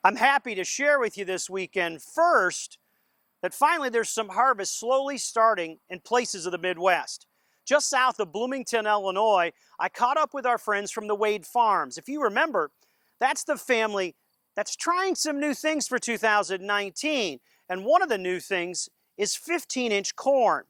I'm happy to share with you this weekend first that finally there's some harvest slowly starting in places of the Midwest. Just south of Bloomington, Illinois, I caught up with our friends from the Wade Farms. If you remember, that's the family that's trying some new things for 2019. And one of the new things is 15-inch corn.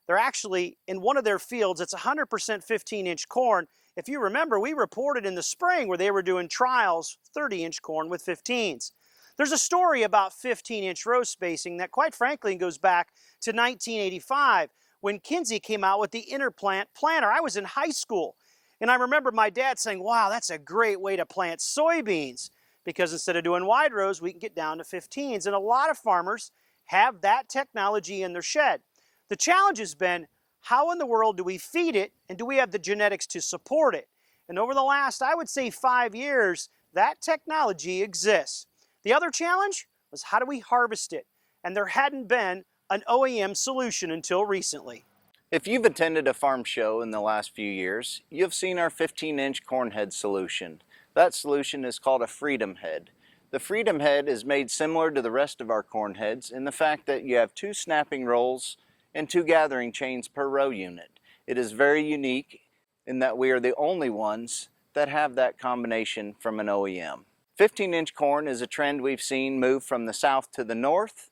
They're actually, in one of their fields, it's 100% 15-inch corn. If you remember, we reported in the spring where they were doing trials, 30-inch corn with 15s. There's a story about 15-inch row spacing that, quite frankly, goes back to 1985 when Kinsey came out with the interplant planter. I was in high school, and I remember my dad saying, wow, that's a great way to plant soybeans, because instead of doing wide rows, we can get down to 15s. And a lot of farmers have that technology in their shed. The challenge has been, how in the world do we feed it, and do we have the genetics to support it? And over the last, I would say 5 years, that technology exists. The other challenge was, how do we harvest it? And there hadn't been an OEM solution until recently. If you've attended a farm show in the last few years, you've seen our 15-inch corn head solution. That solution is called a Freedom Head. The Freedom Head is made similar to the rest of our corn heads in the fact that you have 2 snapping rolls and 2 gathering chains per row unit. It is very unique in that we are the only ones that have that combination from an OEM. 15-inch corn is a trend we've seen move from the south to the north,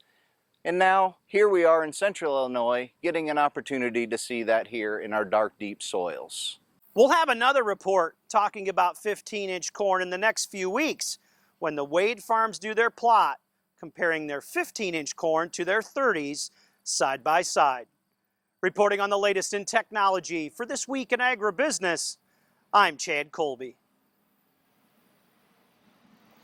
and now here we are in central Illinois getting an opportunity to see that here in our dark, deep soils. We'll have another report talking about 15-inch corn in the next few weeks when the Wade Farms do their plot comparing their 15-inch corn to their 30s side by side. Reporting on the latest in technology for This Week in Agribusiness, I'm Chad Colby.